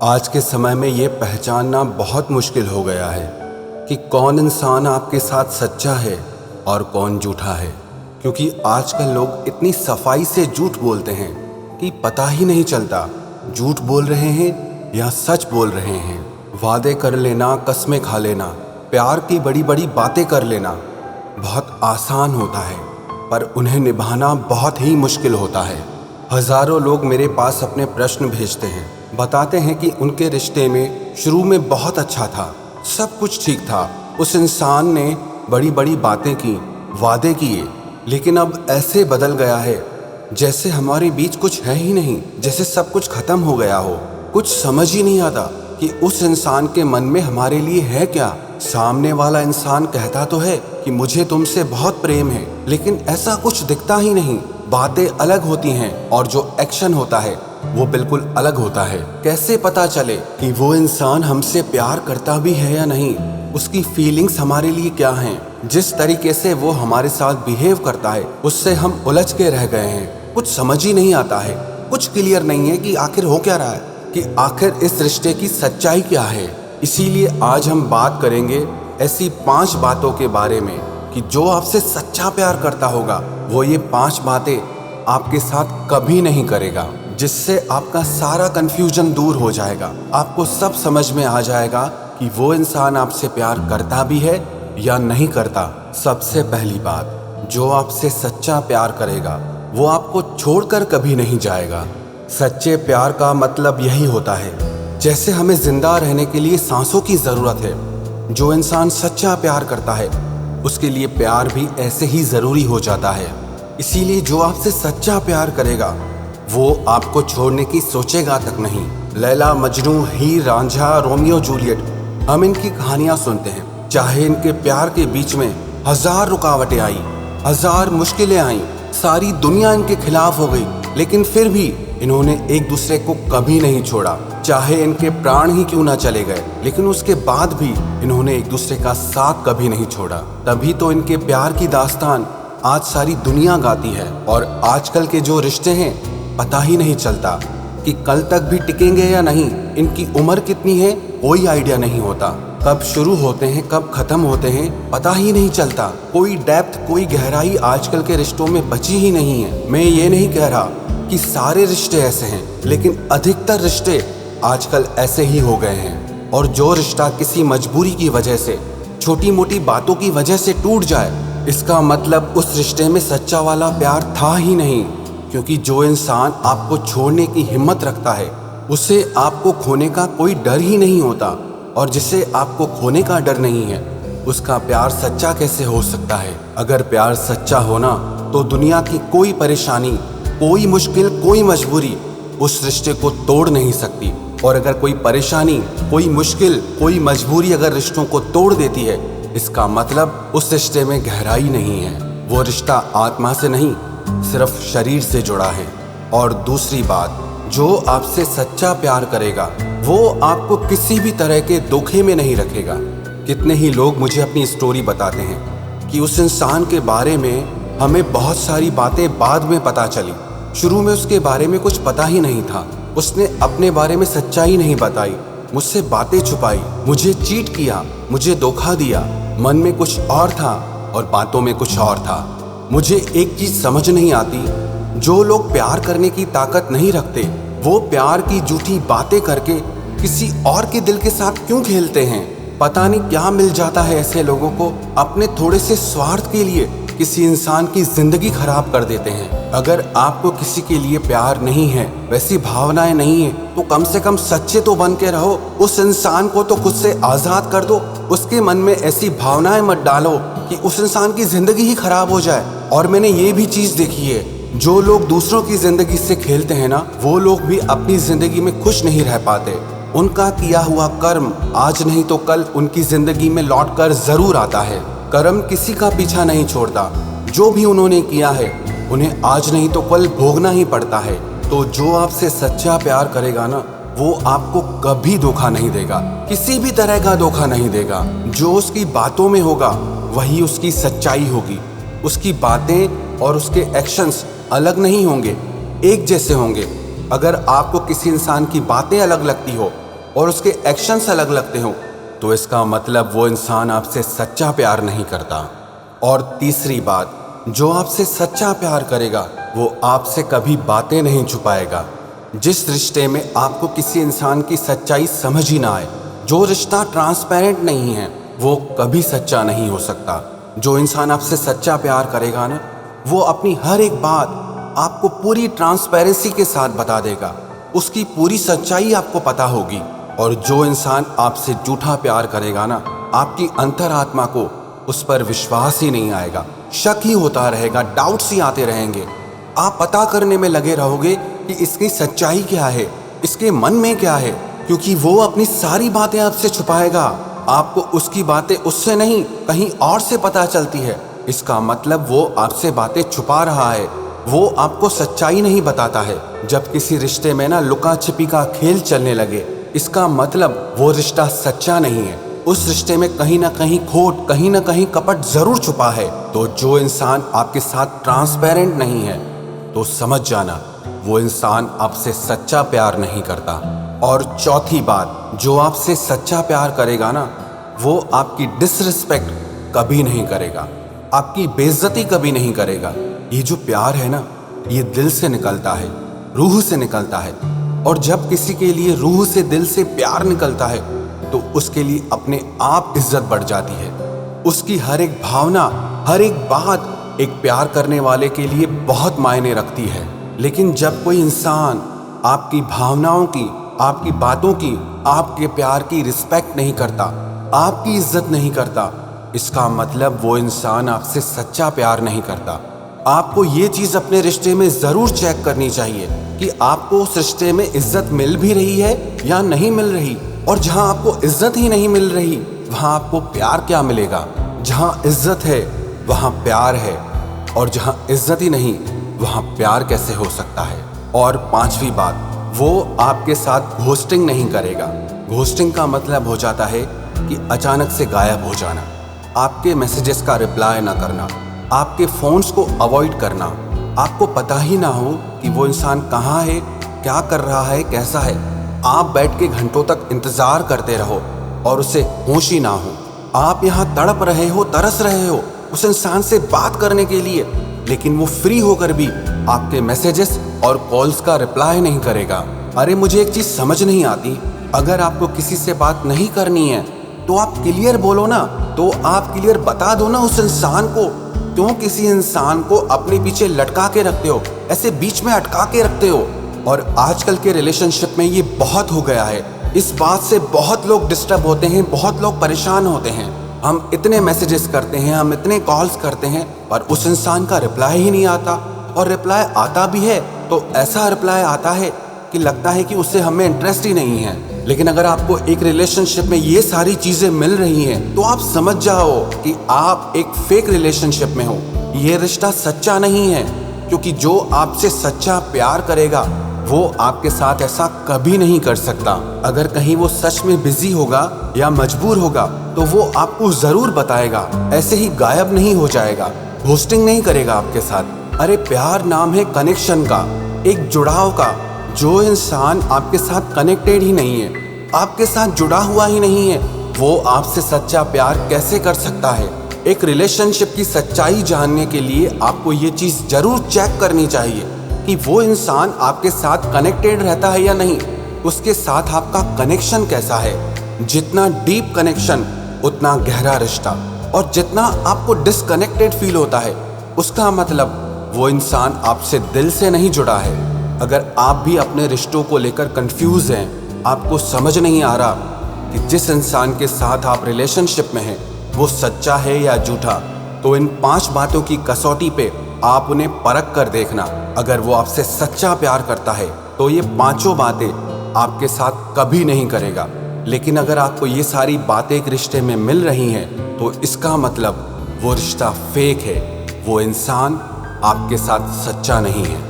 आज के समय में ये पहचानना बहुत मुश्किल हो गया है कि कौन इंसान आपके साथ सच्चा है और कौन झूठा है, क्योंकि आजकल लोग इतनी सफाई से झूठ बोलते हैं कि पता ही नहीं चलता झूठ बोल रहे हैं या सच बोल रहे हैं। वादे कर लेना, कस्में खा लेना, प्यार की बड़ी बड़ी बातें कर लेना बहुत आसान होता है, पर उन्हें निभाना बहुत ही मुश्किल होता है। हजारों लोग मेरे पास अपने प्रश्न भेजते हैं, बताते हैं कि उनके रिश्ते में शुरू में बहुत अच्छा था, सब कुछ ठीक था, उस इंसान ने बड़ी बड़ी बातें की, वादे किए, लेकिन अब ऐसे बदल गया है जैसे हमारे बीच कुछ है ही नहीं, जैसे सब कुछ खत्म हो गया हो। कुछ समझ ही नहीं आता कि उस इंसान के मन में हमारे लिए है क्या। सामने वाला इंसान कहता तो है कि मुझे तुमसे बहुत प्रेम है, लेकिन ऐसा कुछ दिखता ही नहीं। बातें अलग होती हैं और जो एक्शन होता है वो बिल्कुल अलग होता है। कैसे पता चले कि वो इंसान हमसे प्यार करता भी है या नहीं? उसकी फीलिंग्स हमारे लिए क्या हैं? जिस तरीके से वो हमारे साथ बिहेव करता है उससे हम उलझ के रह गए हैं। कुछ समझ ही नहीं आता है, कुछ क्लियर नहीं है कि आखिर हो क्या रहा है, कि आखिर इस रिश्ते की सच्चाई क्या है। इसीलिए आज हम बात करेंगे ऐसी 5 बातों के बारे में कि जो आपसे सच्चा प्यार करता होगा वो ये 5 बातें आपके साथ कभी नहीं करेगा, जिससे आपका सारा कंफ्यूजन दूर हो जाएगा। आपको सब समझ में आ जाएगा कि वो इंसान आपसे प्यार करता भी है या नहीं करता। सबसे पहली बात, जो आपसे सच्चा प्यार करेगा वो आपको छोड़कर कभी नहीं जाएगा। सच्चे प्यार का मतलब यही होता है, जैसे हमें जिंदा रहने के लिए सांसों की ज़रूरत है, जो इंसान सच्चा प्यार करता है उसके लिए प्यार भी ऐसे ही ज़रूरी हो जाता है। इसीलिए जो आपसे सच्चा प्यार करेगा वो आपको छोड़ने की सोचेगा तक नहीं। लैला मजनू, हीर रांझा, रोमियो जूलियट, हम इनकी कहानियाँ सुनते हैं। चाहे इनके प्यार के बीच में 1000 रुकावटें आई, 1000 मुश्किलें आई, सारी दुनिया इनके खिलाफ हो गई, लेकिन फिर भी इन्होंने एक दूसरे को कभी नहीं छोड़ा। चाहे इनके प्राण ही क्यों ना चले गए, लेकिन उसके बाद भी इन्होंने एक दूसरे का साथ कभी नहीं छोड़ा। तभी तो इनके प्यार की दास्तान आज सारी दुनिया गाती है। और आजकल के जो रिश्ते हैं पता ही नहीं चलता कि कल तक भी टिकेंगे या नहीं। इनकी उम्र कितनी है कोई आइडिया नहीं होता, कब शुरू होते हैं कब खत्म होते हैं पता ही नहीं चलता। कोई डेप्थ, कोई गहराई आजकल के रिश्तों में बची ही नहीं है। मैं ये नहीं कह रहा कि सारे रिश्ते ऐसे हैं, लेकिन अधिकतर रिश्ते आजकल ऐसे ही हो गए हैं। और जो रिश्ता किसी मजबूरी की वजह से, छोटी मोटी बातों की वजह से टूट जाए, इसका मतलब उस रिश्ते में सच्चा वाला प्यार था ही नहीं। क्योंकि जो इंसान आपको छोड़ने की हिम्मत रखता है उसे आपको खोने का कोई डर ही नहीं होता, और जिसे आपको खोने का डर नहीं है उसका प्यार सच्चा कैसे हो सकता है? अगर प्यार सच्चा होना तो दुनिया की कोई परेशानी, कोई मुश्किल, कोई मजबूरी उस रिश्ते को तोड़ नहीं सकती। और अगर कोई परेशानी, कोई मुश्किल, कोई मजबूरी अगर रिश्तों को तोड़ देती है, इसका मतलब उस रिश्ते में गहराई नहीं है। वो रिश्ता आत्मा से नहीं, सिर्फ शरीर से जुड़ा है। और दूसरी बात, जो आपसे सच्चा प्यार करेगा वो आपको किसी भी तरह के धोखे में नहीं रखेगा। कितने ही लोग मुझे अपनी स्टोरी बताते हैं कि उस इंसान के बारे में हमें बहुत सारी बातें बाद में पता चली, शुरू में उसके बारे में कुछ पता ही नहीं था, उसने अपने बारे में सच्चाई नहीं बताई, मुझसे बातें छुपाई, मुझे चीट किया, मुझे धोखा दिया। मन में कुछ और था और बातों में कुछ और था। मुझे एक चीज समझ नहीं आती, जो लोग प्यार करने की ताकत नहीं रखते वो प्यार की झूठी बातें करके किसी और के दिल के साथ क्यों खेलते हैं? पता नहीं क्या मिल जाता है ऐसे लोगों को, अपने थोड़े से स्वार्थ के लिए किसी इंसान की जिंदगी खराब कर देते हैं। अगर आपको किसी के लिए प्यार नहीं है, वैसी भावनाएं नहीं है, तो कम से कम सच्चे तो बन के रहो। उस इंसान को तो खुद से आजाद कर दो, उसके मन में ऐसी भावनाएं मत डालो कि उस इंसान की जिंदगी ही खराब हो जाए। और मैंने ये भी चीज देखी है, जो लोग दूसरों की जिंदगी से खेलते हैं ना, वो लोग भी अपनी जिंदगी में खुश नहीं रह पाते। उनका किया हुआ कर्म आज नहीं तो कल उनकी जिंदगी में लौट कर जरूर आता है। कर्म किसी का पीछा नहीं छोड़ता, जो भी उन्होंने किया है उन्हें आज नहीं तो कल भोगना ही पड़ता है। तो जो आपसे सच्चा प्यार करेगा ना, वो आपको कभी धोखा नहीं देगा, किसी भी तरह का धोखा नहीं देगा। जो उसकी बातों में होगा वही उसकी सच्चाई होगी। उसकी बातें और उसके एक्शंस अलग नहीं होंगे, एक जैसे होंगे। अगर आपको किसी इंसान की बातें अलग लगती हो और उसके एक्शंस अलग लगते हो, तो इसका मतलब वो इंसान आपसे सच्चा प्यार नहीं करता। और तीसरी बात, जो आपसे सच्चा प्यार करेगा वो आपसे कभी बातें नहीं छुपाएगा। जिस रिश्ते में आपको किसी इंसान की सच्चाई समझ ही ना आए, जो रिश्ता ट्रांसपेरेंट नहीं है, वो कभी सच्चा नहीं हो सकता। जो इंसान आपसे सच्चा प्यार करेगा ना, वो अपनी हर एक बात आपको पूरी ट्रांसपेरेंसी के साथ बता देगा, उसकी पूरी सच्चाई आपको पता होगी। और जो इंसान आपसे झूठा प्यार करेगा ना, आपकी अंतरात्मा को उस पर विश्वास ही नहीं आएगा, शक ही होता रहेगा, डाउट्स ही आते रहेंगे। आप पता करने में लगे रहोगे कि इसकी सच्चाई क्या है, इसके मन में क्या है, क्योंकि वो अपनी सारी बातें आपसे छुपाएगा। आपको उसकी बातें उससे नहीं, कहीं और से पता चलती है। इसका मतलब वो आपसे बातें छुपा रहा है, वो आपको सच्चाई नहीं बताता है। जब किसी रिश्ते में ना लुका छिपी का खेल चलने लगे, इसका मतलब वो रिश्ता सच्चा नहीं है। उस रिश्ते में कहीं ना कहीं खोट, कहीं ना कहीं कपट जरूर छुपा है। तो जो इंसान आपके साथ ट्रांसपेरेंट नहीं है, तो समझ जाना वो इंसान आपसे सच्चा प्यार नहीं करता। और चौथी बात, जो आपसे सच्चा प्यार करेगा ना, वो आपकी डिसरिस्पेक्ट कभी नहीं करेगा, आपकी बेइज्जती कभी नहीं करेगा। ये जो प्यार है ना, ये दिल से निकलता है, रूह से निकलता है। और जब किसी के लिए रूह से, दिल से प्यार निकलता है, तो उसके लिए अपने आप इज्जत बढ़ जाती है। उसकी हर एक भावना, हर एक बात एक प्यार करने वाले के लिए बहुत मायने रखती है। लेकिन जब कोई इंसान आपकी भावनाओं की, आपकी बातों की, आपके प्यार की रिस्पेक्ट नहीं करता, आपकी इज्जत नहीं करता, इसका मतलब वो इंसान आपसे सच्चा प्यार नहीं करता। आपको ये चीज़ अपने रिश्ते में ज़रूर चेक करनी चाहिए कि आपको उस रिश्ते में इज्जत मिल भी रही है या नहीं मिल रही। और जहाँ आपको इज्जत ही नहीं मिल रही, वहाँ आपको प्यार क्या मिलेगा? जहाँ इज्जत है वहाँ प्यार है, और जहाँ इज्जत ही नहीं, वहाँ प्यार कैसे हो सकता है? और पांचवी बात, वो आपके साथ घोस्टिंग नहीं करेगा। घोस्टिंग का मतलब हो जाता है कि अचानक से गायब हो जाना, आपके मैसेजेस का रिप्लाई ना करना, आपके फ़ोन्स को अवॉइड करना, आपको पता ही ना हो कि वो इंसान कहाँ है, क्या कर रहा है, कैसा है। आप बैठ के घंटों तक इंतज़ार करते रहो और उसे होश ही ना हो। आप यहाँ तड़प रहे हो, तरस रहे हो उस इंसान से बात करने के लिए, लेकिन वो फ्री होकर भी आपके मैसेजेस और कॉल्स का रिप्लाई नहीं करेगा। अरे मुझे एक चीज़ समझ नहीं आती, अगर आपको किसी से बात नहीं करनी है तो आप क्लियर बोलो ना, तो आप क्लियर बता दो ना उस इंसान को। क्यों किसी इंसान को अपने पीछे लटका के रखते हो, ऐसे बीच में अटका के रखते हो? और आजकल के रिलेशनशिप में ये बहुत हो गया है। इस बात से बहुत लोग डिस्टर्ब होते हैं, बहुत लोग परेशान होते हैं। हम इतने मैसेजेस करते हैं, हम इतने कॉल्स करते हैं, पर उस इंसान का रिप्लाई ही नहीं आता। और रिप्लाई आता भी है तो ऐसा रिप्लाई आता है कि लगता है कि उससे हमें इंटरेस्ट ही नहीं है। लेकिन अगर आपको एक रिलेशनशिप में ये सारी चीज़ें मिल रही हैं, तो आप समझ जाओ कि आप एक फेक रिलेशनशिप में हो। ये रिश्ता सच्चा नहीं है, क्योंकि जो आपसे सच्चा प्यार करेगा वो आपके साथ ऐसा कभी नहीं कर सकता। अगर कहीं वो सच में बिजी होगा या मजबूर होगा तो वो आपको ज़रूर बताएगा, ऐसे ही गायब नहीं हो जाएगा, घोस्टिंग नहीं करेगा आपके साथ। अरे प्यार नाम है कनेक्शन का, एक जुड़ाव का। जो इंसान आपके साथ कनेक्टेड ही नहीं है, आपके साथ जुड़ा हुआ ही नहीं है, वो आपसे सच्चा प्यार कैसे कर सकता है? एक रिलेशनशिप की सच्चाई जानने के लिए आपको ये चीज़ जरूर चेक करनी चाहिए कि वो इंसान आपके साथ कनेक्टेड रहता है या नहीं, उसके साथ आपका कनेक्शन कैसा है। जितना डीप कनेक्शन उतना गहरा रिश्ता, और जितना आपको डिसकनेक्टेड फील होता है, उसका मतलब वो इंसान आपसे दिल से नहीं जुड़ा है। अगर आप भी अपने रिश्तों को लेकर कंफ्यूज हैं, आपको समझ नहीं आ रहा कि जिस इंसान के साथ आप रिलेशनशिप में हैं वो सच्चा है या झूठा, तो इन 5 बातों की कसौटी पे आप उन्हें परख कर देखना। अगर वो आपसे सच्चा प्यार करता है तो ये 5 बातें आपके साथ कभी नहीं करेगा। लेकिन अगर आपको ये सारी बातें एक रिश्ते में मिल रही हैं, तो इसका मतलब वो रिश्ता फेक है, वो इंसान आपके साथ सच्चा नहीं है।